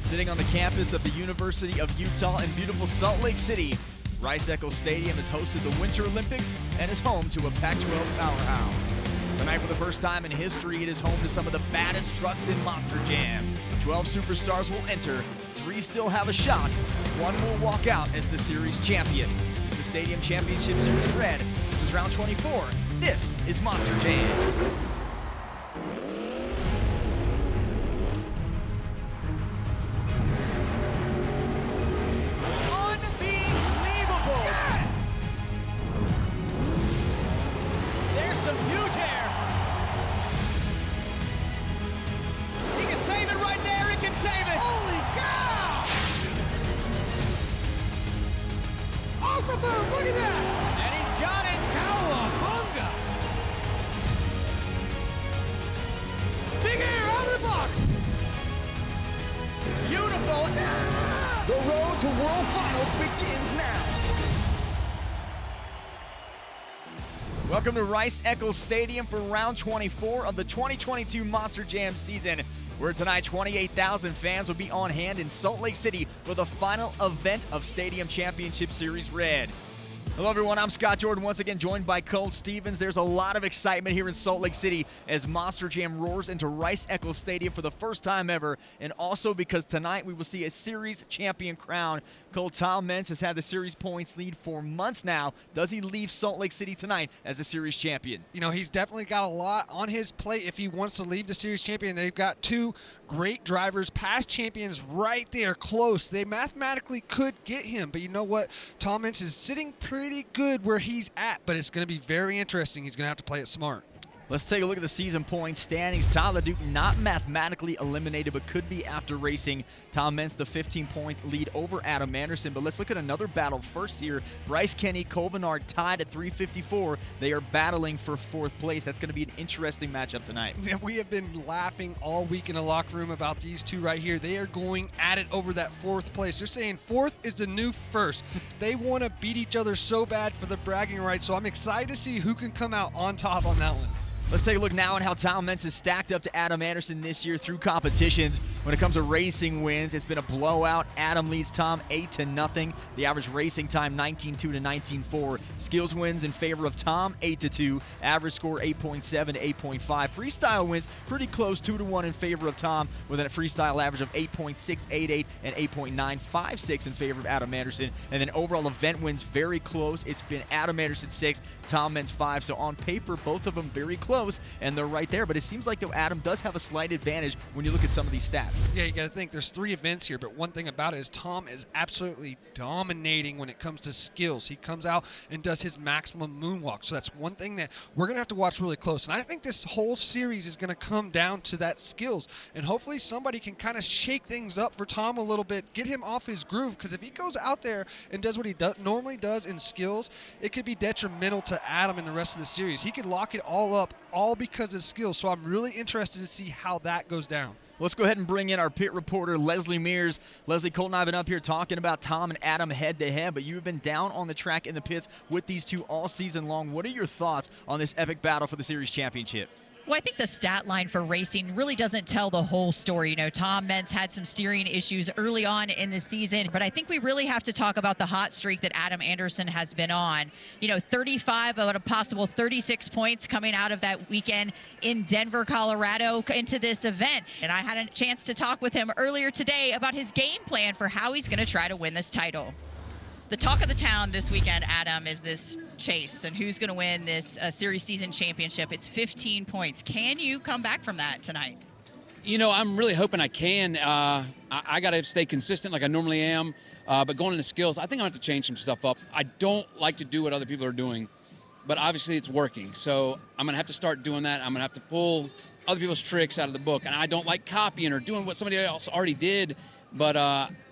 Sitting on the campus of the University of Utah in beautiful Salt Lake City, Rice-Eccles Stadium has hosted the Winter Olympics and is home to a Pac-12 powerhouse. Tonight, for the first time in history, it is home to some of the baddest trucks in Monster Jam. 12 superstars will enter, 3 still have a shot, 1 will walk out as the series champion. This is Stadium Championship Series Red. This is round 24. This is Monster Jam. Look at that! And he's got it! Cowabunga! Big air out of the box! Beautiful! Ah! The road to World Finals begins now! Welcome to Rice-Eccles Stadium for round 24 of the 2022 Monster Jam season, where tonight 28,000 fans will be on hand in Salt Lake City for the final event of Stadium Championship Series Red. Hello everyone, I'm Scott Jordan, once again joined by Colt Stevens. There's a lot of excitement here in Salt Lake City as Monster Jam roars into Rice-Eccles Stadium for the first time ever, and also because tonight we will see a series champion crown. Colt, Tom Meents has had the series points lead for months now. Does he leave Salt Lake City tonight as a series champion? You know, he's definitely got a lot on his plate if he wants to leave the series champion. They've got 2 great drivers, past champions right there close. They mathematically could get him, but you know what? Tom Meents is sitting pretty good where he's at, but it's going to be very interesting. He's going to have to play it smart. Let's take a look at the season points standings. Tyler Duke not mathematically eliminated, but could be after racing. Tom Meents, the 15-point lead over Adam Anderson. But let's look at another battle first here. Bryce Kenny, Colvinard tied at 354. They are battling for 4th place. That's going to be an interesting matchup tonight. Yeah, we have been laughing all week in the locker room about these 2 right here. They are going at it over that 4th place. They're saying 4th is the new 1st. They want to beat each other so bad for the bragging rights. So I'm excited to see who can come out on top on that one. Let's take a look now at how Tom Meents is stacked up to Adam Anderson this year through competitions. When it comes to racing wins, it's been a blowout. Adam leads Tom 8-0. The average racing time 19.2 to 19.4. Skills wins in favor of Tom 8-2. Average score 8.7 to 8.5. Freestyle wins pretty close 2-1 in favor of Tom, with a freestyle average of 8.688 and 8.956 in favor of Adam Anderson. And then overall event wins very close. It's been Adam Anderson 6, Tom Meents 5. So on paper, both of them very close, and they're right there. But it seems like though Adam does have a slight advantage when you look at some of these stats. Yeah, you got to think there's 3 events here, but one thing about it is Tom is absolutely dominating when it comes to skills. He comes out and does his maximum moonwalk, so that's one thing that we're going to have to watch really close. And I think this whole series is going to come down to that skills, and hopefully somebody can kind of shake things up for Tom a little bit, get him off his groove, because if he goes out there and does what he normally does in skills, it could be detrimental to Adam in the rest of the series. He could lock it all up, all because of skills, so I'm really interested to see how that goes down. Let's go ahead and bring in our pit reporter, Leslie Mears. Leslie, Colt and I have been up here talking about Tom and Adam head-to-head, but you've been down on the track in the pits with these 2 all season long. What are your thoughts on this epic battle for the series championship? Well, I think the stat line for racing really doesn't tell the whole story. You know, Tom Meents had some steering issues early on in the season, but I think we really have to talk about the hot streak that Adam Anderson has been on. You know, 35 out of a possible 36 points coming out of that weekend in Denver, Colorado into this event. And I had a chance to talk with him earlier today about his game plan for how he's going to try to win this title. The talk of the town this weekend, Adam, is this chase and who's going to win this series season championship. It's 15 points. Can you come back from that tonight? You know, I'm really hoping I can. I got to stay consistent like I normally am. But going into skills, I think I have to change some stuff up. I don't like to do what other people are doing, but obviously it's working. So I'm going to have to start doing that. I'm going to have to pull other people's tricks out of the book. And I don't like copying or doing what somebody else already did, but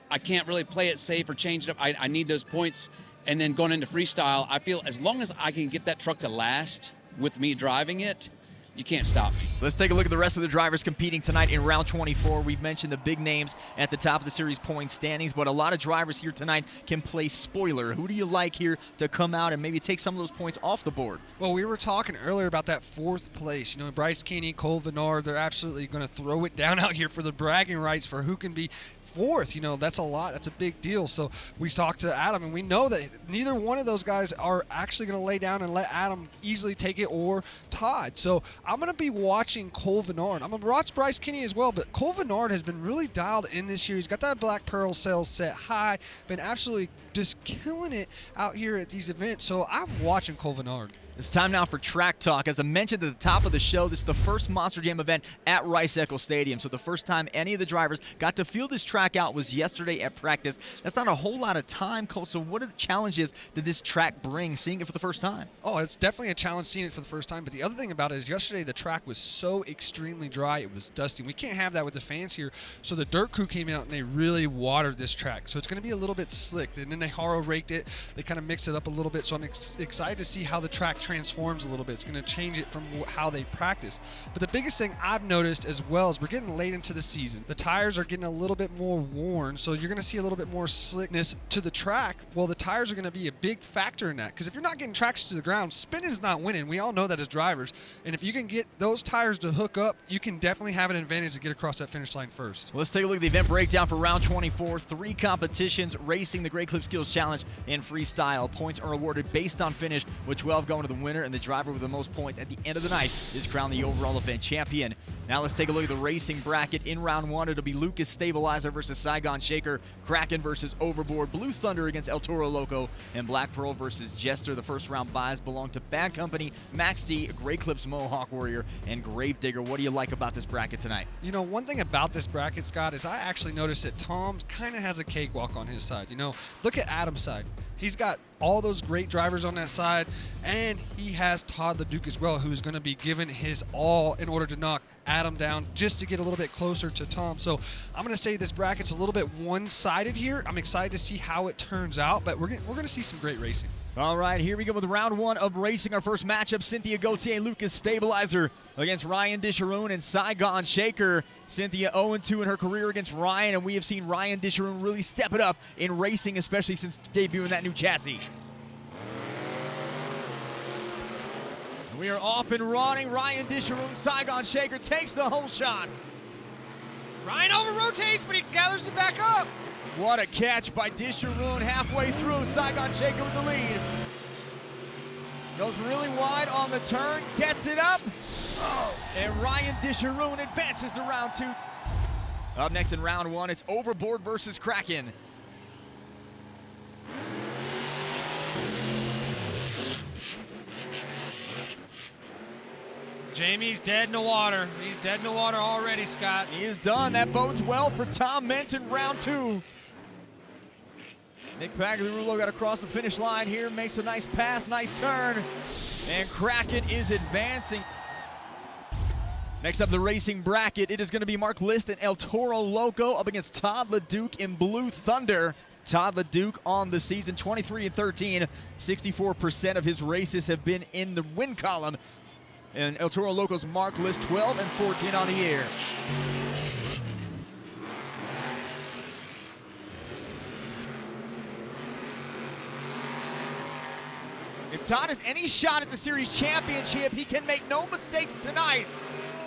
I can't really play it safe or change it up. I need those points. And then going into freestyle, I feel as long as I can get that truck to last with me driving it, You can't stop me. Let's take a look at the rest of the drivers competing tonight in round 24. We've mentioned the big names at the top of the series point standings, but a lot of drivers here tonight can play spoiler. Who do you like here to come out and maybe take some of those points off the board? Well, we were talking earlier about that 4th place. You know, Bryce Kenny, Colt Venard, they're absolutely going to throw it down out here for the bragging rights for who can be 4th. You know, that's a lot. That's a big deal. So we talked to Adam, and we know that neither one of those guys are actually going to lay down and let Adam easily take it, or Todd. So I'm going to be watching Cole Venard. I'm going to watch Bryce Kenny as well, but Cole Venard has been really dialed in this year. He's got that Black Pearl sales set high, been absolutely just killing it out here at these events. So I'm watching Cole Venard. It's time now for track talk. As I mentioned at the top of the show, this is the first Monster Jam event at Rice-Eccles Stadium. So the first time any of the drivers got to feel this track out was yesterday at practice. That's not a whole lot of time, Colt. So what are the challenges that this track bring, seeing it for the first time? Oh, it's definitely a challenge seeing it for the first time. But the other thing about it is yesterday the track was so extremely dry. It was dusty. We can't have that with the fans here. So the dirt crew came out and they really watered this track. So it's going to be a little bit slick. And then they Haro raked it. They kind of mixed it up a little bit. So I'm excited to see how the track transforms a little bit. It's going to change it from how they practice. But the biggest thing I've noticed as well is we're getting late into the season. The tires are getting a little bit more worn, so you're going to see a little bit more slickness to the track. Well, the tires are going to be a big factor in that, because if you're not getting tracks to the ground, spinning is not winning. We all know that as drivers. And if you can get those tires to hook up, you can definitely have an advantage to get across that finish line first. Well, let's take a look at the event breakdown for round 24. 3 competitions: racing, the Great Clip Skills Challenge, and freestyle. Points are awarded based on finish, with 12 going to the winner, and the driver with the most points at the end of the night is crowned the overall event champion. Now let's take a look at the racing bracket. In round 1, it'll be Lucas Stabilizer versus Saigon Shaker, Kraken versus Overboard, Blue Thunder against El Toro Loco, and Black Pearl versus Jester. The first round buys belong to Bad Company, Max D, Great Clips Mohawk Warrior, and Gravedigger. What do you like about this bracket tonight? You know, one thing about this bracket, Scott, is I actually noticed that Tom kind of has a cakewalk on his side. You know, look at Adam's side. He's got all those great drivers on that side, and he has Todd LeDuc as well, who's going to be giving his all in order to knock Adam down just to get a little bit closer to Tom. So I'm going to say this bracket's a little bit one-sided here. I'm excited to see how it turns out, but we're going to see some great racing. All right, here we go with round 1 of racing. Our first matchup: Cynthia Gauthier, Lucas Stabilizer against Ryan Disharoon and Saigon Shaker. Cynthia 0-2 in her career against Ryan, and we have seen Ryan Disharoon really step it up in racing, especially since debuting that new chassis. We are off and running. Ryan Disharoon, Saigon Shaker takes the whole shot. Ryan over-rotates, but he gathers it back up. What a catch by Disharoon halfway through. Saigon Shaker with the lead. Goes really wide on the turn, gets it up. And Ryan Disharoon advances to round 2. Up next in round 1, it's Overboard versus Kraken. Jamie's dead in the water. He's dead in the water already, Scott. He is done. That bodes well for Tom Meents in round 2. Nick Pagliarulo got across the finish line here, makes a nice pass, nice turn, and Kraken is advancing. Next up, the racing bracket. It is going to be Mark List and El Toro Loco up against Todd LeDuc in Blue Thunder. Todd LeDuc on the season, 23-13. 64% of his races have been in the win column. And El Toro Loco's Mark List, 12-14 on the year. If Todd has any shot at the series championship, he can make no mistakes tonight.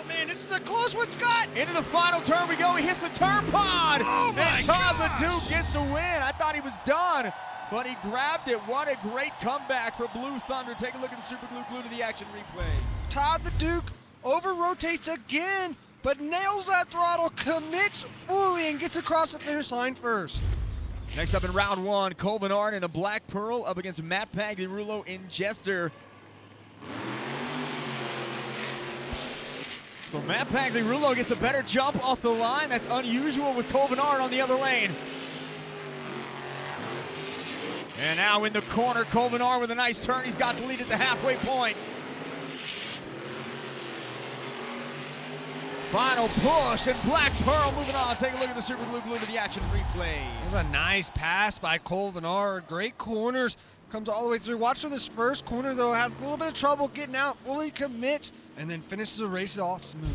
Oh, man, this is a close one, Scott. Into the final turn we go. He hits the turn pod. Oh, my and Todd gosh. LeDuc gets the win. I thought he was done, but he grabbed it. What a great comeback for Blue Thunder. Take a look at the Super Glue to the action replay. Todd LeDuc over-rotates again, but nails that throttle, commits fully, and gets across the finish line first. Next up in round 1, Cole Venard and the Black Pearl up against Matt Pagliarulo in Jester. So Matt Pagliarulo gets a better jump off the line. That's unusual with Cole Venard on the other lane. And now in the corner, Cole Venard with a nice turn. He's got the lead at the halfway point. Final push, and Black Pearl moving on. Take a look at the Super Glue to the action replay. There's a nice pass by Cole Venard. Great corners. Comes all the way through. Watch for this first corner, though. Has a little bit of trouble getting out. Fully commits and then finishes the race off smooth.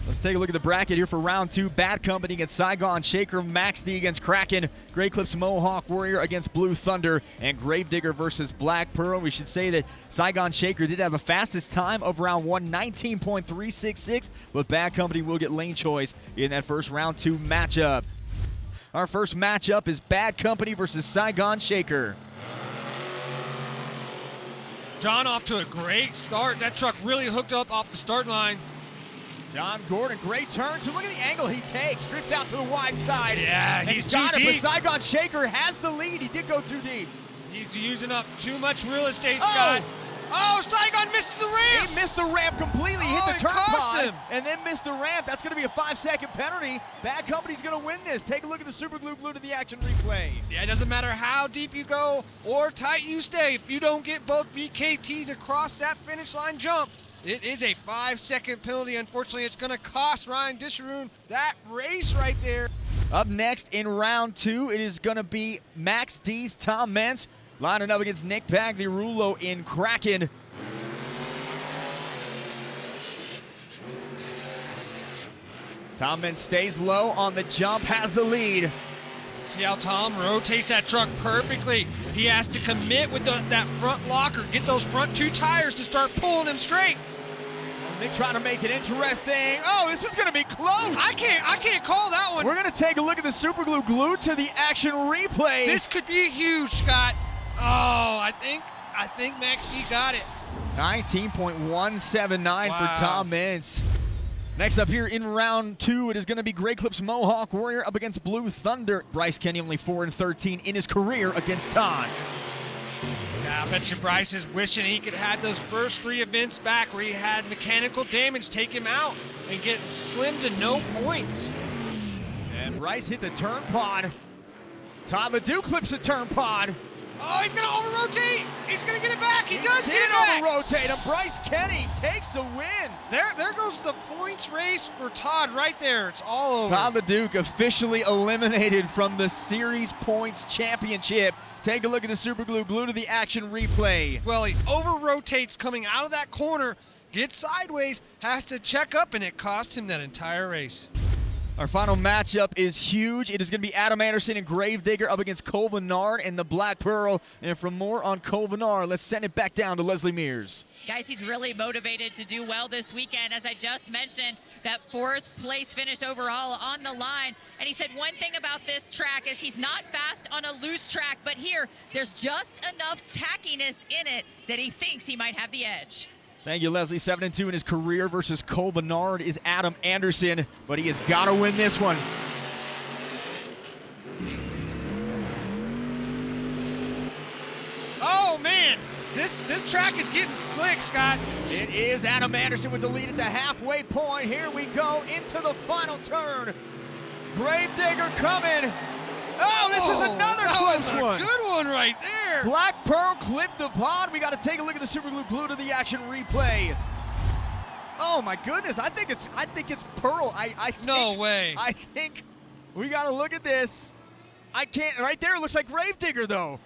Let's take a look at the bracket here for round 2. Bad Company against Saigon Shaker, Max D against Kraken, Grey Clips Mohawk Warrior against Blue Thunder, and Gravedigger versus Black Pearl. We should say that Saigon Shaker did have the fastest time of round 1, 19.366, but Bad Company will get lane choice in that first round 2 matchup. Our first matchup is Bad Company versus Saigon Shaker. John off to a great start. That truck really hooked up off the start line. John Gordon, great turn. So look at the angle he takes. Drifts out to the wide side. Yeah, And he's got too it, deep. but Saigon Shaker has the lead. He did go too deep. He's using up too much real estate, Scott. Oh, Saigon misses the ramp. He missed the ramp completely. Hit Oh, the it turn cost pod him. and then missed the ramp. That's going to be a 5-second penalty. Bad Company's going to win this. Take a look at the Super Glue to the action replay. Yeah, it doesn't matter how deep you go or tight you stay. If you don't get both BKTs across that finish line jump, it is a 5-second penalty. Unfortunately, it's going to cost Ryan Disharoon that race right there. Up next in round 2, it is going to be Max D's Tom Meents lining up against Nick Pagliarulo in Kraken. Tom Meents stays low on the jump, has the lead. See how Tom rotates that truck perfectly. He has to commit with that front locker, get those front 2 tires to start pulling him straight. Nick trying to make it interesting. Oh, this is going to be close. I can't call that one. We're going to take a look at the Super Glue glued to the action replay. This could be huge, Scott. Oh, I think Max D got it. 19.179 Wow. for Tom Meents. Next up here in round 2, it is going to be Grey Clips Mohawk Warrior up against Blue Thunder. Bryce Kenny only 4-13 in his career against Todd. Yeah, I bet you Bryce is wishing he could have those first 3 events back where he had mechanical damage take him out and get slim to no points. And Bryce hit the turn pod. Todd Ledoux clips the turn pod. Oh, he's going to over-rotate. He's going to get it back. He does did get it back. over-rotate him. Bryce Kenny takes the win. There goes the points race for Todd right there. It's all over. Todd Ledoux officially eliminated from the Series Points Championship. Take a look at the Super Glue glued to the action replay. Well, he over-rotates coming out of that corner, gets sideways, has to check up, and it costs him that entire race. Our final matchup is huge. It is going to be Adam Anderson and Gravedigger up against Cole Vennard and the Black Pearl. And for more on Cole Vennard, let's send it back down to Leslie Mears. Guys, he's really motivated to do well this weekend. As I just mentioned, that 4th place finish overall on the line. And he said one thing about this track is he's not fast on a loose track, but here, there's just enough tackiness in it that he thinks he might have the edge. Thank you, Leslie. 7-2 in his career versus Cole Vennard is Adam Anderson, but he has got to win this one. Oh, man. This track is getting slick, Scott. It is Adam Anderson with the lead at the halfway point. Here we go into the final turn. Gravedigger coming. Oh, this is another close one. Good one right there. Black Pearl clipped the pod. We got to take a look at the Super Glue glued to the action replay. Oh my goodness! I think it's Pearl. I think, No way. I think we got to look at this. I can't. Right there, it looks like Gravedigger though.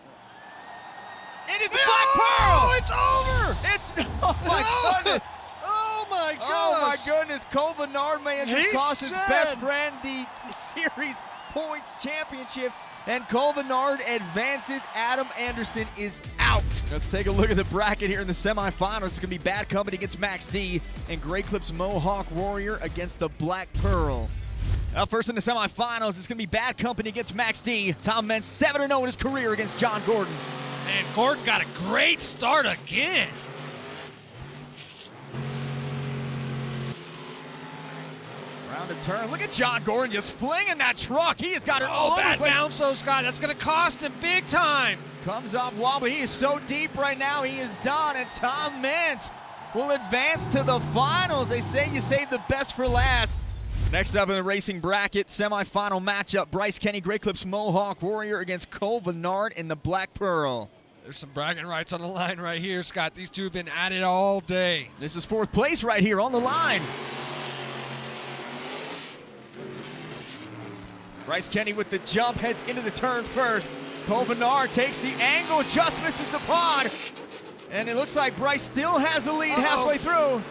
It is Black Pearl. It's over. It's oh my goodness. Oh my gosh. Oh my goodness! Cole Vennard may have just He cost his said- best friend the Series Points Championship, and Cole Vennard advances. Adam Anderson is out. Let's take a look at the bracket here in the semifinals. It's going to be Bad Company against Max D and Grey Clips Mohawk Warrior against the Black Pearl. Up first in the semifinals, it's going to be Bad Company against Max D. Tom Meents 7-0 in his career against John Gordon. And Gordon got a great start again. Round a turn. Look at John Gordon just flinging that truck. He has got it all Oh, over the bad place. bounce though, Scott. That's going to cost him big time. Comes off wobbly. He is so deep right now. He is done. And Tom Meents will advance to the finals. They say you save the best for last. Next up in the racing bracket, semifinal matchup, Bryce Kenny, Grey Clips Mohawk Warrior against Cole Vennard and the Black Pearl. There's some bragging rights on the line right here, Scott. These two have been at it all day. This is 4th place right here on the line. Bryce Kenny with the jump, heads into the turn first. Cole Vennard takes the angle, just misses the pod. And it looks like Bryce still has the lead halfway through.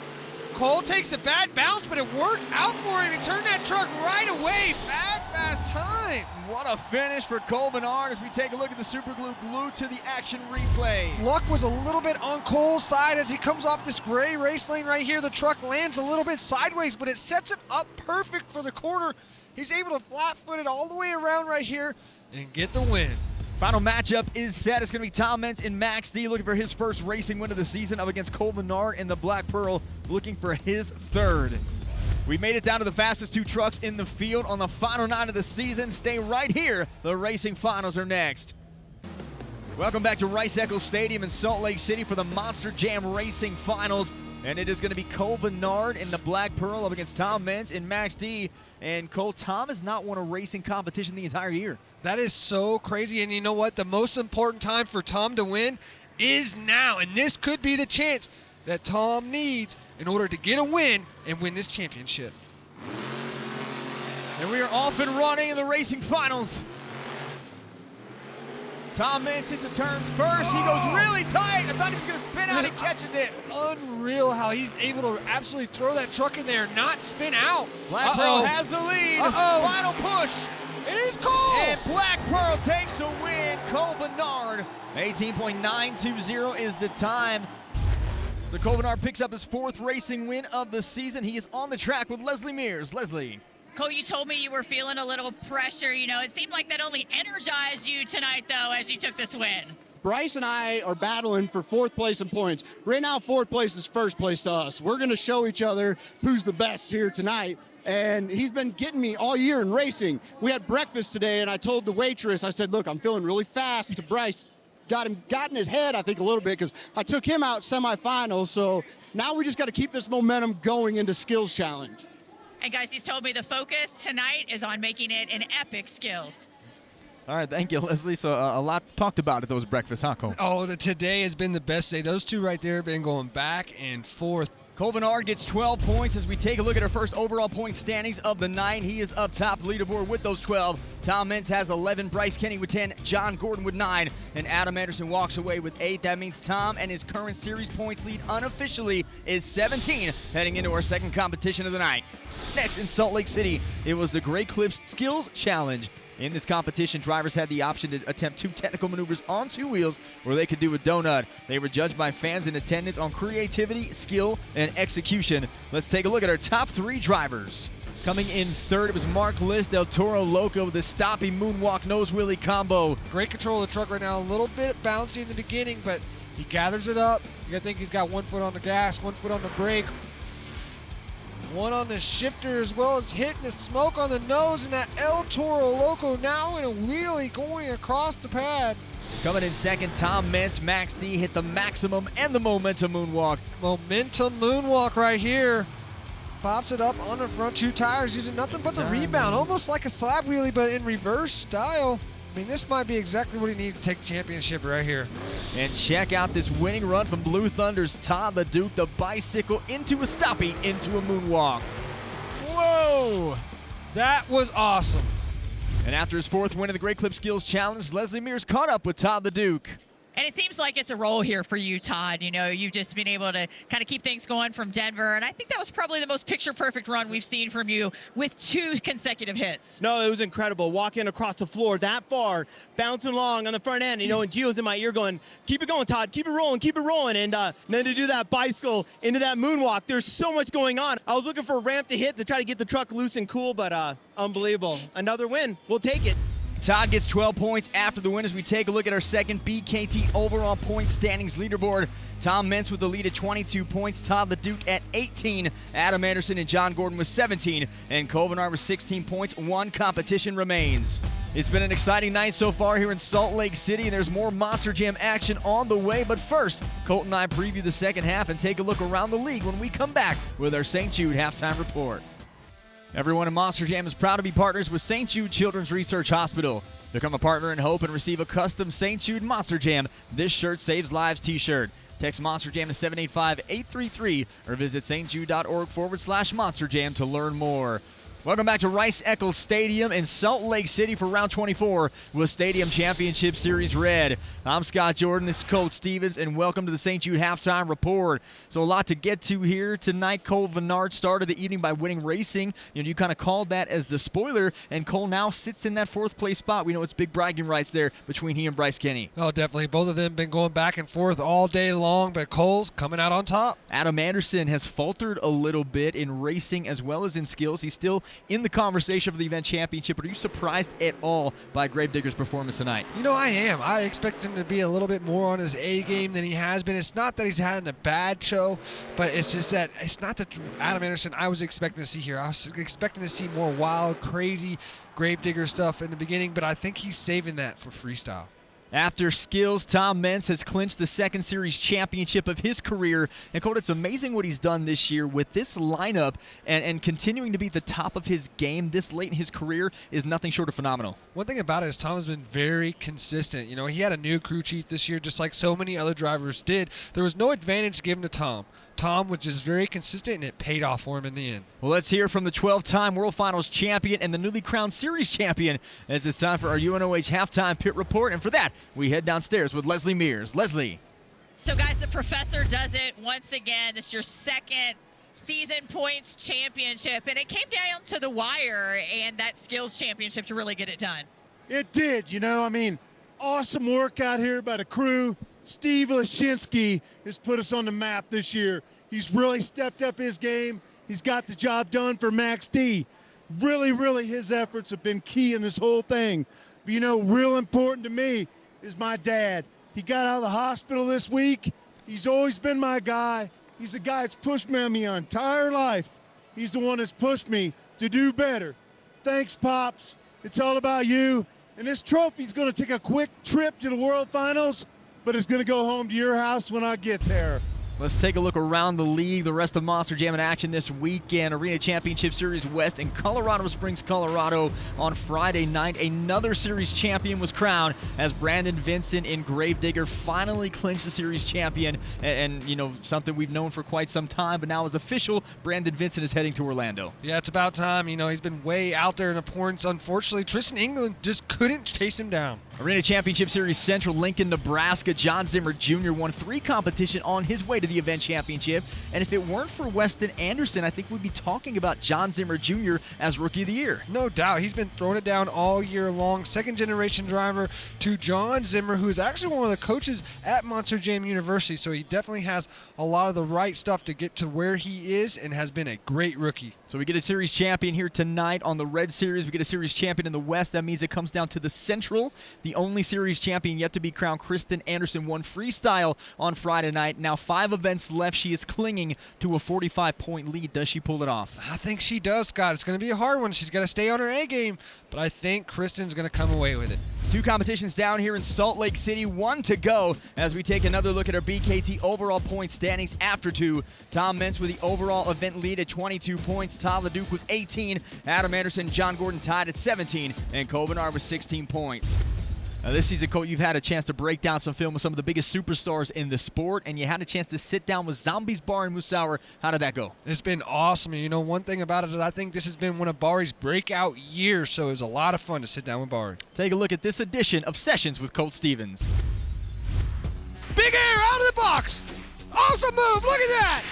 Colt takes a bad bounce, but it worked out for him. He turned that truck right away. Fast time. What a finish for Colt Menard as we take a look at the super glue glued to the action replay. Luck was a little bit on Cole's side as he comes off this gray race lane right here. The truck lands a little bit sideways, but it sets it up perfect for the corner. He's able to flat-foot it all the way around right here and get the win. Final matchup is set. It's going to be Tom Meents and Max D looking for his first racing win of the season up against Colt Menard in the Black Pearl looking for his third. We made it down to the fastest two trucks in the field on the final night of the season. Stay right here. The racing finals are next. Welcome back to Rice-Eccles Stadium in Salt Lake City for the Monster Jam Racing Finals. And it is going to be Colt Menard in the Black Pearl up against Tom Meents and Max D. And Cole, Tom has not won a racing competition the entire year. That is so crazy. And you know what? The most important time for Tom to win is now. And this could be the chance that Tom needs in order to get a win and win this championship. And we are off and running in the racing finals. Tom Meents hits a turn first. He goes really tight. I thought he was going to spin out and catches it. Unreal how he's able to absolutely throw that truck in there and not spin out. Black Pearl has the lead. Final push. It is Colt. And Black Pearl takes the win. Colt Menard. 18.920 is the time. So Colt Menard picks up his fourth racing win of the season. He is on the track with Leslie Mears. Leslie. Cole, you told me you were feeling a little pressure. You know, it seemed like that only energized you tonight, though, as you took this win. Bryce and I are battling for fourth place in points. Right now, fourth place is first place to us. We're going to show each other who's the best here tonight. And he's been getting me all year in racing. We had breakfast today, and I told the waitress, I said, look, I'm feeling really fast to Bryce. Got in his head, I think, a little bit because I took him out semifinals. So now we just got to keep this momentum going into Skills Challenge. And guys, he's told me the focus tonight is on making it an epic skills. All right, thank you, Leslie. So a lot talked about at those breakfasts, huh, Cole? Oh, today has been the best day. Those two right there have been going back and forth. Colt Menard gets 12 points as we take a look at our first overall point standings of the night. He is up top leaderboard with those 12. Tom Meents has 11, Bryce Kenny with 10, John Gordon with 9, and Adam Anderson walks away with 8. That means Tom and his current series points lead unofficially is 17 heading into our second competition of the night. Next in Salt Lake City, it was the Great Clips Skills Challenge. In this competition, drivers had the option to attempt 2 technical maneuvers on 2 wheels or they could do a donut. They were judged by fans in attendance on creativity, skill, and execution. Let's take a look at our top 3 drivers. Coming in third, it was Mark List, del Toro Loco with the stoppy moonwalk nose wheelie combo. Great control of the truck right now. A little bit bouncy in the beginning, but he gathers it up. You gotta think he's got 1 foot on the gas, 1 foot on the brake. 1 on the shifter, as well as hitting the smoke on the nose, and that El Toro Loco now in a wheelie going across the pad. Coming in second, Tom Meents. Max D hit the maximum and the momentum moonwalk. Momentum moonwalk right here. Pops it up on the front 2 tires using nothing but the rebound. Almost like a slab wheelie, but in reverse style. I mean, this might be exactly what he needs to take the championship right here. And check out this winning run from Blue Thunder's Todd the Duke, the bicycle into a stoppie, into a moonwalk. Whoa! That was awesome. And after his 4th win of the Great Clip Skills Challenge, Leslie Mears caught up with Todd the Duke. And it seems like it's a roll here for you, Todd. You know, you've just been able to kind of keep things going from Denver. And I think that was probably the most picture-perfect run we've seen from you with 2 consecutive hits. No, it was incredible. Walking across the floor that far, bouncing along on the front end, you know, and Gio's in my ear going, keep it going, Todd, keep it rolling, keep it rolling. And then to do that bicycle into that moonwalk, there's so much going on. I was looking for a ramp to hit to try to get the truck loose and cool, but unbelievable. Another win. We'll take it. Todd gets 12 points after the win as we take a look at our second BKT overall point standings leaderboard. Tom Meents with the lead at 22 points, Todd the Duke at 18, Adam Anderson and John Gordon with 17, and Colt Menard with 16 points. 1 competition remains. It's been an exciting night so far here in Salt Lake City. There's more Monster Jam action on the way, but first, Colt and I preview the second half and take a look around the league when we come back with our St. Jude halftime report. Everyone in Monster Jam is proud to be partners with St. Jude Children's Research Hospital. Become a partner in hope and receive a custom St. Jude Monster Jam This Shirt Saves Lives t-shirt. Text Monster Jam to 785-833 or visit stjude.org/Monster Jam to learn more. Welcome back to Rice-Eccles Stadium in Salt Lake City for round 24 with Stadium Championship Series Red. I'm Scott Jordan, this is Colt Stevens, and welcome to the St. Jude Halftime Report. So a lot to get to here tonight. Cole Vennard started the evening by winning racing. You kind of called that as the spoiler, and Cole now sits in that fourth place spot. We know it's big bragging rights there between he and Bryce Kenny. Oh, definitely. Both of them been going back and forth all day long, but Cole's coming out on top. Adam Anderson has faltered a little bit in racing as well as in skills. He's still in the conversation for the event championship, but are you surprised at all by Gravedigger's performance tonight? You know, I am. I expect him to be a little bit more on his A game than he has been. It's not that he's had a bad show, but it's just that it's not the Adam Anderson I was expecting to see here. I was expecting to see more wild, crazy Gravedigger stuff in the beginning, but I think he's saving that for freestyle. After skills, Tom Meents has clinched the second series championship of his career. And Colt, it's amazing what he's done this year with this lineup and continuing to be at the top of his game this late in his career is nothing short of phenomenal. One thing about it is Tom has been very consistent. You know, he had a new crew chief this year, just like so many other drivers did. There was no advantage given to Tom. Tom was just very consistent, and it paid off for him in the end. Well, let's hear from the 12-time World Finals champion and the newly crowned series champion as it's time for our UNOH halftime pit report. And for that, we head downstairs with Leslie Mears. Leslie. So, guys, the professor does it once again. This is your second season points championship, and it came down to the wire and that skills championship to really get it done. It did, awesome work out here by the crew. Steve Lashinsky has put us on the map this year. He's really stepped up his game. He's got the job done for Max D. Really, his efforts have been key in this whole thing. But real important to me is my dad. He got out of the hospital this week. He's always been my guy. He's the guy that's pushed me on my entire life. He's the one that's pushed me to do better. Thanks, Pops. It's all about you. And this trophy's going to take a quick trip to the World Finals, but it's going to go home to your house when I get there. Let's take a look around the league. The rest of Monster Jam in action this weekend. Arena Championship Series West in Colorado Springs, Colorado on Friday night. Another series champion was crowned as Brandon Vincent in Gravedigger finally clinched the series champion. And something we've known for quite some time, but now is official. Brandon Vincent is heading to Orlando. Yeah, it's about time. He's been way out there in the points. Unfortunately, Tristan England just couldn't chase him down. Arena Championship Series Central, Lincoln, Nebraska. John Zimmer Jr. won 3 competition on his way to the event championship. And if it weren't for Weston Anderson, I think we'd be talking about John Zimmer Jr. as Rookie of the Year. No doubt. He's been throwing it down all year long. Second-generation driver to John Zimmer, who is actually one of the coaches at Monster Jam University. So he definitely has a lot of the right stuff to get to where he is and has been a great rookie. So we get a series champion here tonight on the Red Series. We get a series champion in the West. That means it comes down to the Central. The only series champion yet to be crowned, Kristen Anderson, won freestyle on Friday night. Now 5 events left. She is clinging to a 45-point lead. Does she pull it off? I think she does, Scott. It's going to be a hard one. She's got to stay on her A game, but I think Kristen's going to come away with it. 2 competitions down here in Salt Lake City, 1 to go as we take another look at our BKT overall point standings after 2. Tom Meents with the overall event lead at 22 points. Todd LeDuc with 18. Adam Anderson, John Gordon tied at 17. And Cole Vennard with 16 points. Now this season, Colt, you've had a chance to break down some film with some of the biggest superstars in the sport, and you had a chance to sit down with Zombies Bar and Musauer. How did that go? It's been awesome. One thing about it is I think this has been one of Bari's breakout years, so it was a lot of fun to sit down with Bari. Take a look at this edition of Sessions with Colt Stevens. Big air out of the box. Awesome move. Look at that.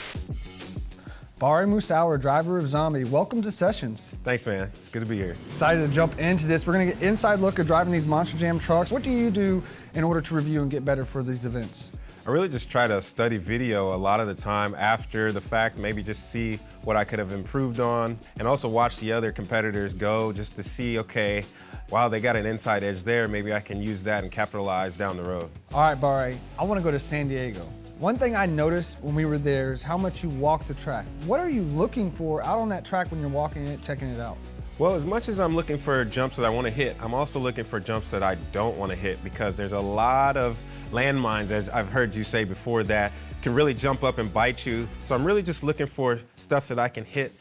Bari Musauer, driver of Zombie, welcome to Sessions. Thanks, man. It's good to be here. Excited to jump into this. We're going to get inside look at driving these Monster Jam trucks. What do you do in order to review and get better for these events? I really just try to study video a lot of the time after the fact, maybe just see what I could have improved on, and also watch the other competitors go just to see, okay, wow, they got an inside edge there. Maybe I can use that and capitalize down the road. All right, Bari, I want to go to San Diego. One thing I noticed when we were there is how much you walk the track. What are you looking for out on that track when you're walking it, checking it out? Well, as much as I'm looking for jumps that I want to hit, I'm also looking for jumps that I don't want to hit, because there's a lot of landmines, as I've heard you say before, that can really jump up and bite you. So I'm really just looking for stuff that I can hit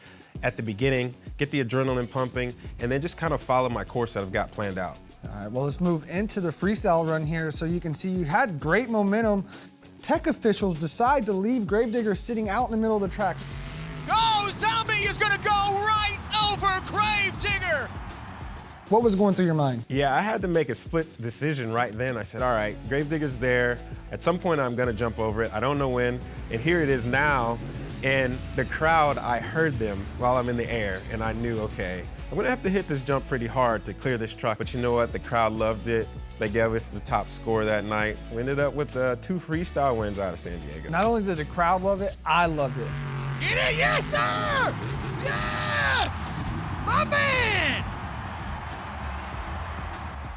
at the beginning, get the adrenaline pumping, and then just kind of follow my course that I've got planned out. All right, well, let's move into the freestyle run here so you can see you had great momentum. Tech officials decide to leave Gravedigger sitting out in the middle of the track. Oh, Zombie is going to go right over over Gravedigger. What was going through your mind? Yeah, I had to make a split decision right then. I said, all right, Gravedigger's there. At some point, I'm gonna jump over it. I don't know when, and here it is now. And the crowd, I heard them while I'm in the air, and I knew, okay, I'm gonna have to hit this jump pretty hard to clear this truck. But you know what? The crowd loved it. They gave us the top score that night. We ended up with 2 freestyle wins out of San Diego. Not only did the crowd love it, I loved it. Get it? Yes, sir! Yes! My man!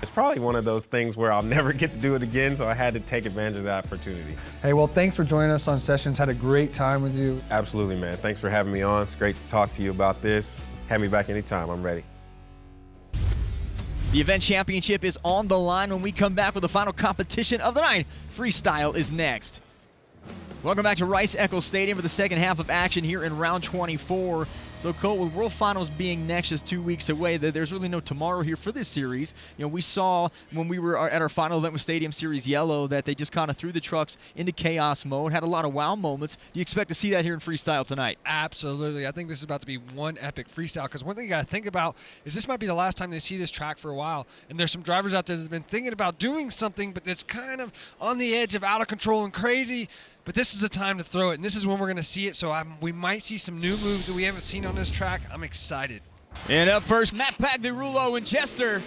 It's probably one of those things where I'll never get to do it again, so I had to take advantage of that opportunity. Hey, well, thanks for joining us on Sessions. Had a great time with you. Absolutely, man. Thanks for having me on. It's great to talk to you about this. Have me back anytime. I'm ready. The event championship is on the line when we come back with the final competition of the night. Freestyle is next. Welcome back to Rice-Eccles Stadium for the second half of action here in round 24. So, Colt, with World Finals being next just 2 weeks away, there's really no tomorrow here for this series. You know, we saw when we were at our final event with Stadium Series Yellow that they just kind of threw the trucks into chaos mode, had a lot of wow moments. Do you expect to see that here in Freestyle tonight? Absolutely. I think this is about to be one epic freestyle, because one thing you got to think about is this might be the last time they see this track for a while. And there's some drivers out there that have been thinking about doing something, but it's kind of on the edge of out of control and crazy. But this is the time to throw it, and this is when we're going to see it. So we might see some new moves that we haven't seen on this track. I'm excited. And up first, Matt Pagliarulo and Jester.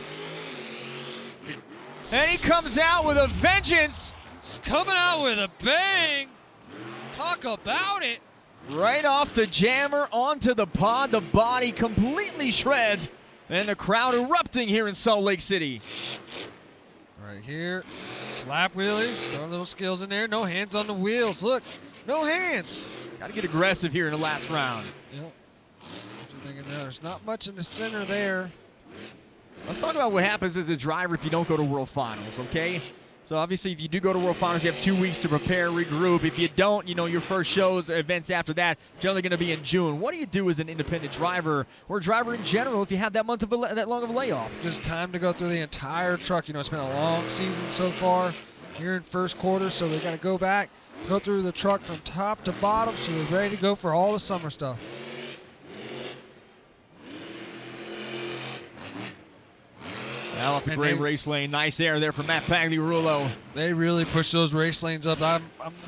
And he comes out with a vengeance. He's coming out with a bang. Talk about it. Right off the jammer onto the pod. The body completely shreds. And the crowd erupting here in Salt Lake City. Right here. Slap wheelie. Throw little skills in there. No hands on the wheels. Look. No hands. Got to get aggressive here in the last round. Yep. What you thinking there? There's not much in the center there. Let's talk about what happens as a driver if you don't go to World Finals, okay? So obviously if you do go to World Finals, you have 2 weeks to prepare, regroup. If you don't, you know, your first shows, events after that, generally going to be in June. What do you do as an independent driver or a driver in general if you have that that long of a layoff? Just time to go through the entire truck. You know, it's been a long season so far here in first quarter, so they got to go back, go through the truck from top to bottom, so we're ready to go for all the summer stuff. Well, off the great race lane. Nice air there from Matt Pagliarulo. They really push those race lanes up. I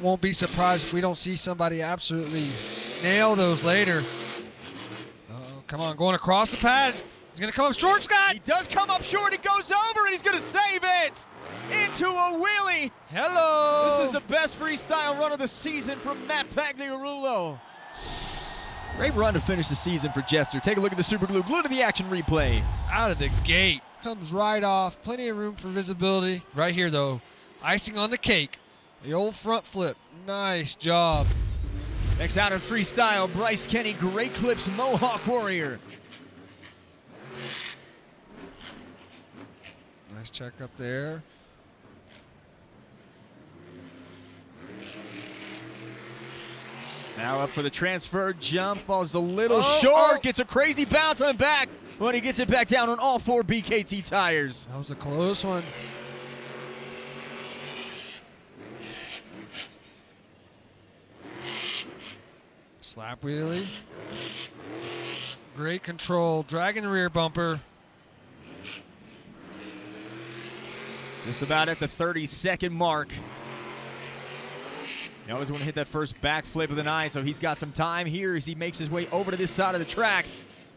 won't be surprised if we don't see somebody absolutely nail those later. Come on, going across the pad. He's going to come up short, Scott. He does come up short. He goes over, and he's going to save it into a wheelie. Hello. This is the best freestyle run of the season from Matt Pagliarulo. Great run to finish the season for Jester. Take a look at the super glue. Glue to the action replay. Out of the gate. Comes right off. Plenty of room for visibility. Right here, though. Icing on the cake. The old front flip. Nice job. Next out in freestyle, Bryce Kenny, Great Clips Mohawk Warrior. Nice check up there. Now up for the transfer jump. Falls a little short. Gets a crazy bounce on the back when he gets it back down on all 4 BKT tires. That was a close one. Slap wheelie. Great control. Dragging the rear bumper. Just about at the 30-second mark. He always want to hit that first backflip of the night, so he's got some time here as he makes his way over to this side of the track.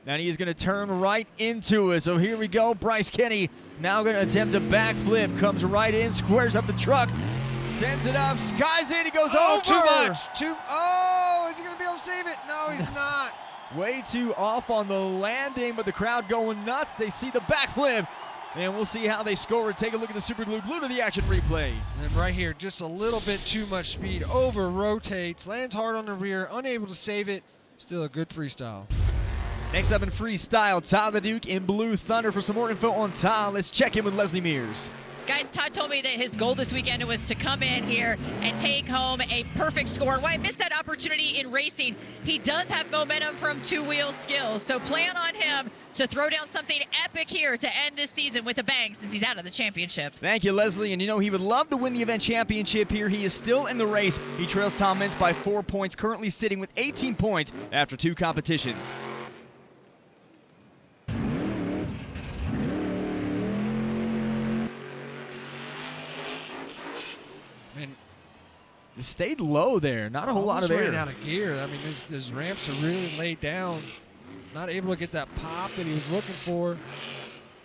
And he is going to turn right into it. So here we go. Bryce Kenny now going to attempt a backflip. Comes right in, squares up the truck, sends it up, skies it. He goes over. Too much. Oh, is he going to be able to save it? No, he's not. Way too off on the landing, but the crowd going nuts. They see the backflip. And we'll see how they score. Take a look at the super glue. Glue to the action replay. And right here, just a little bit too much speed. Over rotates, lands hard on the rear, unable to save it. Still a good freestyle. Next up in freestyle, Tyler Duke in Blue Thunder. For some more info on Ty, let's check in with Leslie Mears. Guys, Todd told me that his goal this weekend was to come in here and take home a perfect score. And why I missed that opportunity in racing, he does have momentum from two-wheel skills. So plan on him to throw down something epic here to end this season with a bang since he's out of the championship. Thank you, Leslie. And you know, he would love to win the event championship here. He is still in the race. He trails Tom Meents by 4 points, currently sitting with 18 points after 2 competitions. Just stayed low there. Not a whole lot of air. Ran out of gear. I mean, his ramps are really laid down. Not able to get that pop that he was looking for.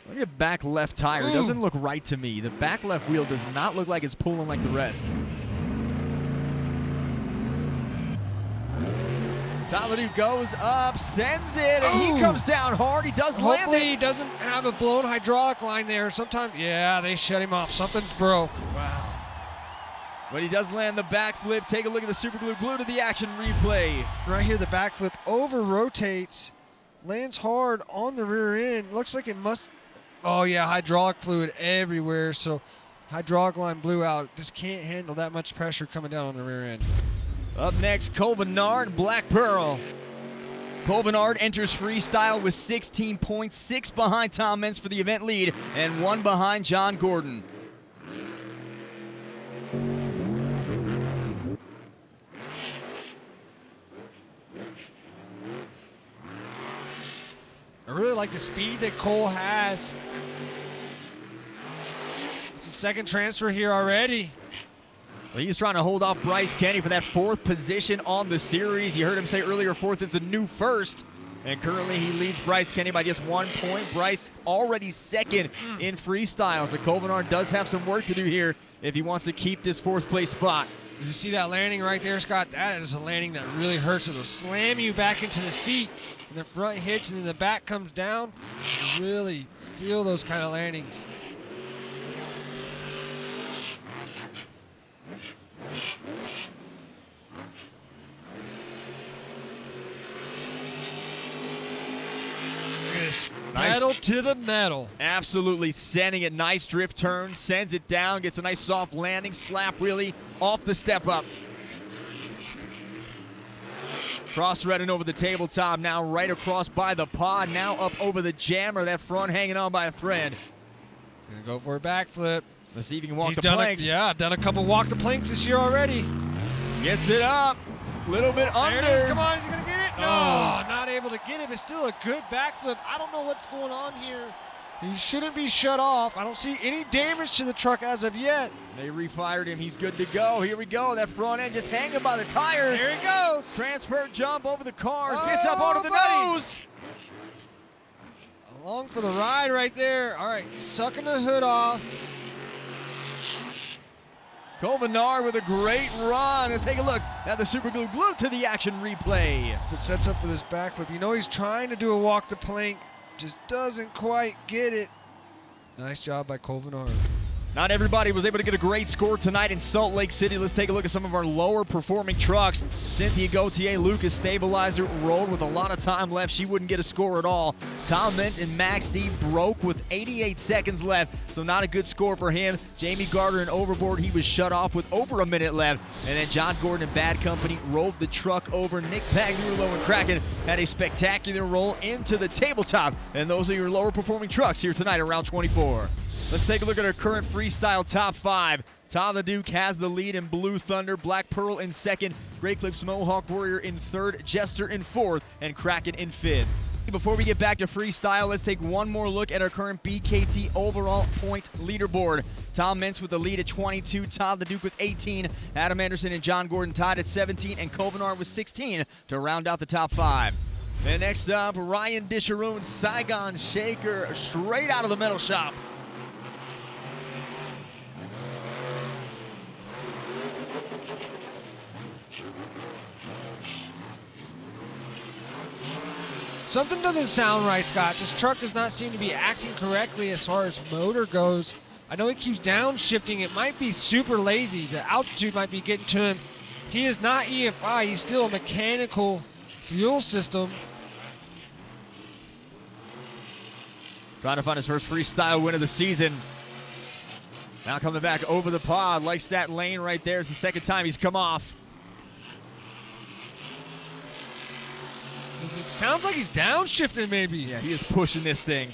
Look at back left tire. It doesn't look right to me. The back left wheel does not look like it's pulling like the rest. Tyler Duke goes up, sends it, and he comes down hard. He does land it. Hopefully he doesn't have a blown hydraulic line there. Sometimes, yeah, they shut him off. Something's broke. Wow. But he does land the backflip. Take a look at the super glue. Glue to the action replay. Right here, the backflip over rotates, lands hard on the rear end. Looks like it must. Oh yeah, hydraulic fluid everywhere. So hydraulic line blew out. Just can't handle that much pressure coming down on the rear end. Up next, Cole Vennard, Black Pearl. Cole Vennard enters freestyle with 16 points, 6 behind Tom Meents for the event lead, and 1 behind John Gordon. I really like the speed that Cole has. It's a second transfer here already. Well, he's trying to hold off Bryce Kenny for that 4th position on the series. You heard him say earlier 4th is a new first. And currently he leads Bryce Kenny by just 1 point. Bryce already 2nd in freestyle. So Cole Vennard does have some work to do here if he wants to keep this 4th place spot. You see that landing right there, Scott? That is a landing that really hurts. It'll slam you back into the seat. And the front hits and then the back comes down. You really feel those kind of landings. Pedal to the metal. Absolutely sending it. Nice drift turn. Sends it down. Gets a nice soft landing. Slap really off the step up. Cross threading over the tabletop. Now right across by the pod. Now up over the jammer. That front hanging on by a thread. Gonna go for a backflip. Let's see if he can walk the plank. Done a couple walk the planks this year already. Gets it up. Little bit under. There it is. Come on. Is he going to get it? No, not able to get it, but still a good backflip. I don't know what's going on here. He shouldn't be shut off. I don't see any damage to the truck as of yet. They refired him. He's good to go. Here we go. That front end just hanging by the tires. There he goes. Transfer jump over the cars. Gets up onto the nose. Along for the ride right there. All right, sucking the hood off. Cole Vennard with a great run. Let's take a look at the super glue. Glue to the action replay. It sets up for this backflip. You know he's trying to do a walk the plank. Just doesn't quite get it. Nice job by Cole Vennard. Not everybody was able to get a great score tonight in Salt Lake City. Let's take a look at some of our lower performing trucks. Cynthia Gauthier, Lucas Stabilizer rolled with a lot of time left. She wouldn't get a score at all. Tom Meents and Max D broke with 88 seconds left, so not a good score for him. Jamie Gardner and Overboard, he was shut off with over a minute left. And then John Gordon and Bad Company rolled the truck over. Nick Pagliulo and Kraken had a spectacular roll into the tabletop. And those are your lower performing trucks here tonight at round 24. Let's take a look at our current freestyle top 5. Tyler Duke has the lead in Blue Thunder, Black Pearl in 2nd, Great Clips Mohawk Warrior in 3rd, Jester in 4th, and Kraken in 5th. Before we get back to freestyle, let's take one more look at our current BKT overall point leaderboard. Tom Meents with the lead at 22, Tyler Duke with 18, Adam Anderson and John Gordon tied at 17, and Cole Vennard with 16 to round out the top 5. And next up, Ryan Disharoon, Saigon Shaker, straight out of the metal shop. Something doesn't sound right, Scott. This truck does not seem to be acting correctly as far as motor goes. I know he keeps downshifting. It might be super lazy. The altitude might be getting to him. He is not EFI. He's still a mechanical fuel system. Trying to find his first freestyle win of the season. Now coming back over the pod. Likes that lane right there. It's the 2nd time he's come off. It sounds like he's downshifting maybe. Yeah, he is pushing this thing.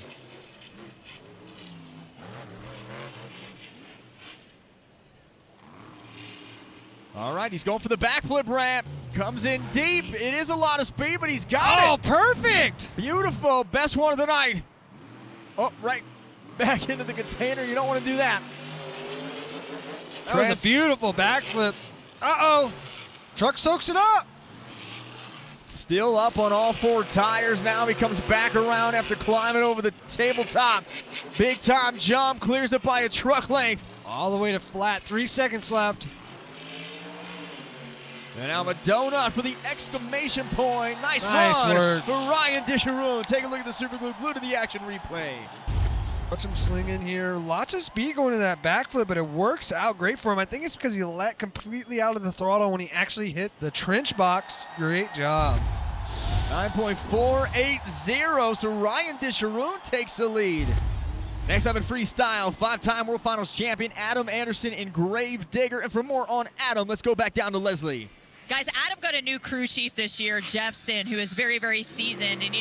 All right, he's going for the backflip ramp. Comes in deep. It is a lot of speed, but he's got it. Oh, perfect. Beautiful. Best one of the night. Oh, right back into the container. You don't want to do that. That was a beautiful backflip. Uh-oh. Truck soaks it up. Still up on all 4 tires. Now he comes back around after climbing over the tabletop. Big time jump, clears it by a truck length. All the way to flat, 3 seconds left. And now a donut for the exclamation point. Nice Nice run work. for Ryan Disharoon. Take a look at the super glue. Glue to the action replay. Watch him sling in here. Lots of speed going to that backflip, but it works out great for him. I think it's because he let completely out of the throttle when he actually hit the trench box. Great job. 9.480, so Ryan Disharoon takes the lead. Next up in freestyle, 5-time World Finals champion Adam Anderson in Grave Digger. And for more on Adam, let's go back down to Leslie. Guys, Adam got a new crew chief this year, Jeff Sin, who is very, very seasoned. And,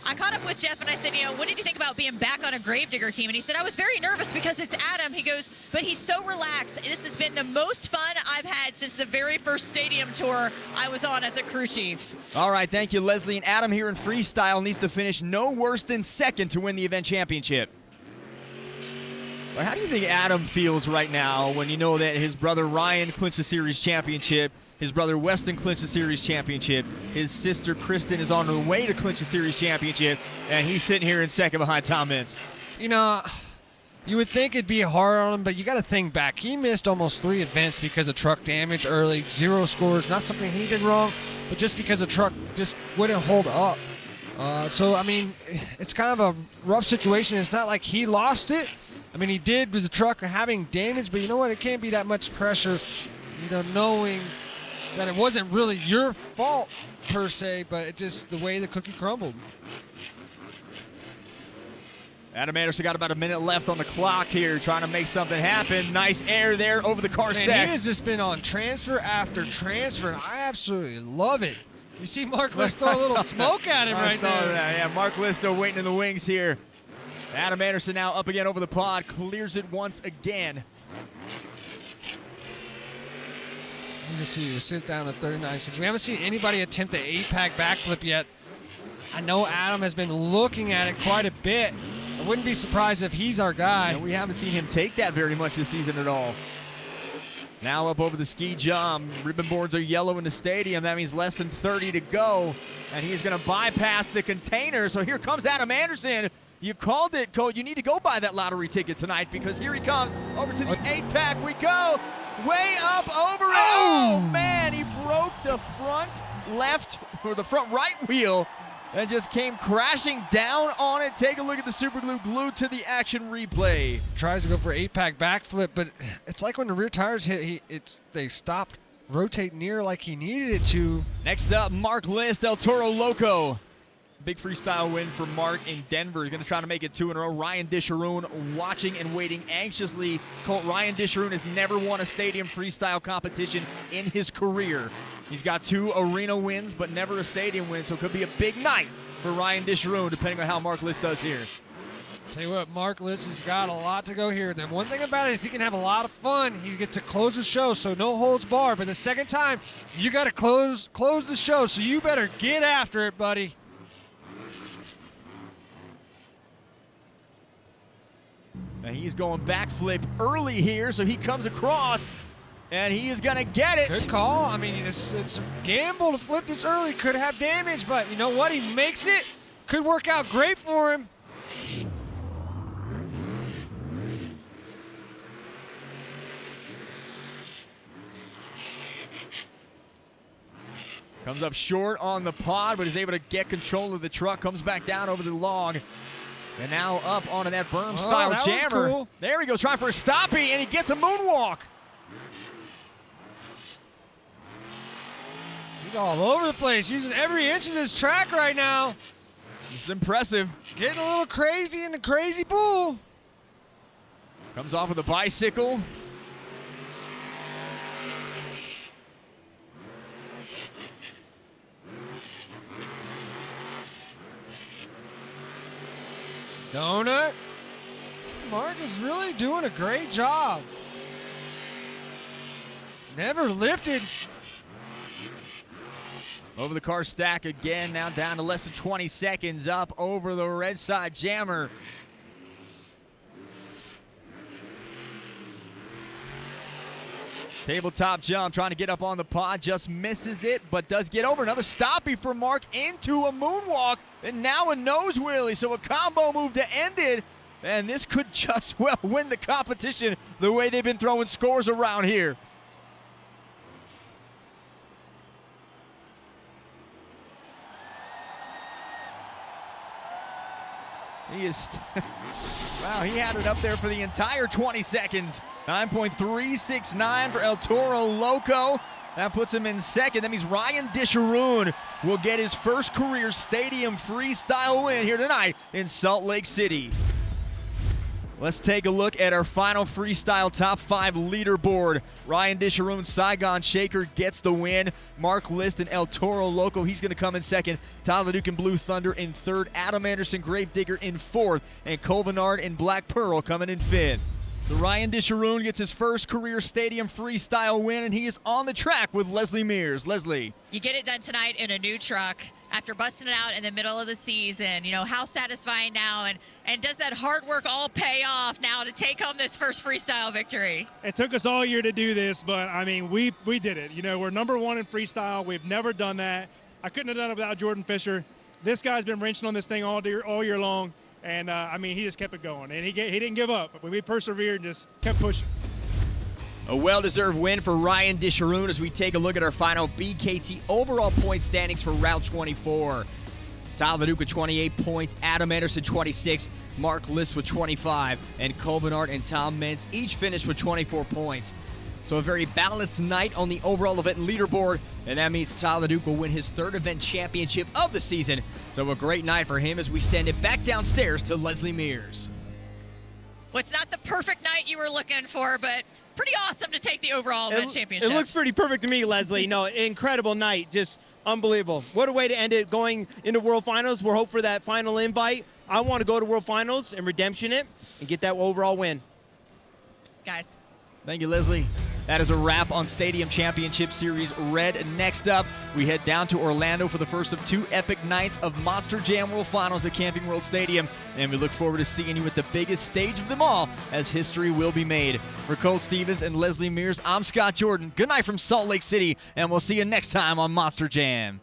I caught up with Jeff and I said, what did you think about being back on a Gravedigger team? And he said, I was very nervous because it's Adam. He goes, but he's so relaxed. This has been the most fun I've had since the very first stadium tour I was on as a crew chief. All right, thank you, Leslie. And Adam here in freestyle needs to finish no worse than second to win the event championship. But how do you think Adam feels right now when you know that his brother Ryan clinched the series championship, his brother Weston clinched the series championship, his sister Kristen is on her way to clinch the series championship, and he's sitting here in second behind Tom Meents? You would think it'd be hard on him, but you got to think back. He missed almost 3 events because of truck damage early, 0 scores. Not something he did wrong, but just because the truck just wouldn't hold up. It's kind of a rough situation. It's not like he lost it. He did with the truck having damage, but you know what? It can't be that much pressure, knowing that it wasn't really your fault per se, but it's just the way the cookie crumbled. Adam Anderson got about a minute left on the clock here, trying to make something happen. Nice air there over the car stack. He has just been on transfer after transfer, and I absolutely love it. You see Mark List throw a little smoke at him right there. That. Yeah, Mark Listo waiting in the wings here. Adam Anderson now up again over the pod, clears it once again. You can see you sit down at 39.6. We haven't seen anybody attempt the 8-pack backflip yet. I know Adam has been looking at it quite a bit. I wouldn't be surprised if he's our guy. And we haven't seen him take that very much this season at all. Now up over the ski jump. Ribbon boards are yellow in the stadium. That means less than 30 to go. And he's going to bypass the container. So here comes Adam Anderson. You called it, Colt. You need to go buy that lottery ticket tonight because here he comes. Over to the 8-pack we go. Way up over it. Oh, man. He broke the front left or the front right wheel and just came crashing down on it. Take a look at the super glue glued to the action replay. Tries to go for 8-pack backflip, but it's like when the rear tires hit, they stopped rotating near like he needed it to. Next up, Mark List, Toro Loco. Big freestyle win for Mark in Denver. He's going to try to make it 2 in a row. Ryan Disharoon watching and waiting anxiously. Colt, Ryan Disharoon has never won a stadium freestyle competition in his career. He's got 2 arena wins, but never a stadium win, so it could be a big night for Ryan Disharoon, depending on how Mark List does here. Tell you what, Mark List has got a lot to go here. The one thing about it is he can have a lot of fun. He gets to close the show, so no holds barred. But the second time, you got to close the show, so you better get after it, buddy. And he's going backflip early here, so he comes across, and he is going to get it. Good call. It's a gamble to flip this early. Could have damage, but you know what? He makes it. Could work out great for him. Comes up short on the pod, but is able to get control of the truck. Comes back down over the log. And now up onto that berm-style jammer. Cool. There he goes, trying for a stoppie, and he gets a moonwalk. He's all over the place, using every inch of this track right now. It's impressive. Getting a little crazy in the crazy pool. Comes off with a bicycle. Donut. Mark is really doing a great job. Never lifted. Over the car stack again, now down to less than 20 seconds, up over the red side jammer. Tabletop jump, trying to get up on the pod, just misses it, but does get over. Another stoppie for Mark into a moonwalk, and now a nose wheelie. So a combo move to end it, and this could just well win the competition the way they've been throwing scores around here. He is, wow, he had it up there for the entire 20 seconds. 9.369 for El Toro Loco. That puts him in second. That means Ryan Disharoon will get his first career stadium freestyle win here tonight in Salt Lake City. Let's take a look at our final freestyle top 5 leaderboard. Ryan Disharoon, Saigon Shaker gets the win. Mark List and El Toro Loco, he's going to come in second. Tyler Duke and Blue Thunder in third. Adam Anderson, Gravedigger in fourth. And Colvinard and Black Pearl coming in fifth. So Ryan Disharoon gets his first career stadium freestyle win, and he is on the track with Leslie Mears. Leslie. You get it done tonight in a new truck after busting it out in the middle of the season. You know, how satisfying now, and does that hard work all pay off now to take home this first freestyle victory? It took us all year to do this, but I mean, we did it. You know, we're #1 in freestyle. We've never done that. I couldn't have done it without Jordan Fisher. This guy's been wrenching on this thing all year long. And, I mean, he just kept it going. And he didn't give up. But we persevered and just kept pushing. A well-deserved win for Ryan Disharoon as we take a look at our final BKT overall point standings for Route 24. Tyler Duke with 28 points, Adam Anderson 26, Mark List with 25, and Colvinard and Tom Meents each finished with 24 points. So a very balanced night on the overall event leaderboard, and that means Tyler Duke will win his 3rd event championship of the season. So a great night for him as we send it back downstairs to Leslie Mears. Well, it's not the perfect night you were looking for, but pretty awesome to take the overall event championship. It looks pretty perfect to me, Leslie. No, incredible night, just unbelievable. What a way to end it going into World Finals. We're hoping for that final invite. I want to go to World Finals and redemption it and get that overall win. Guys. Thank you, Leslie. That is a wrap on Stadium Championship Series Red. Next up, we head down to Orlando for the first of 2 epic nights of Monster Jam World Finals at Camping World Stadium. And we look forward to seeing you at the biggest stage of them all as history will be made. For Colt Stevens and Leslie Mears, I'm Scott Jordan. Good night from Salt Lake City, and we'll see you next time on Monster Jam.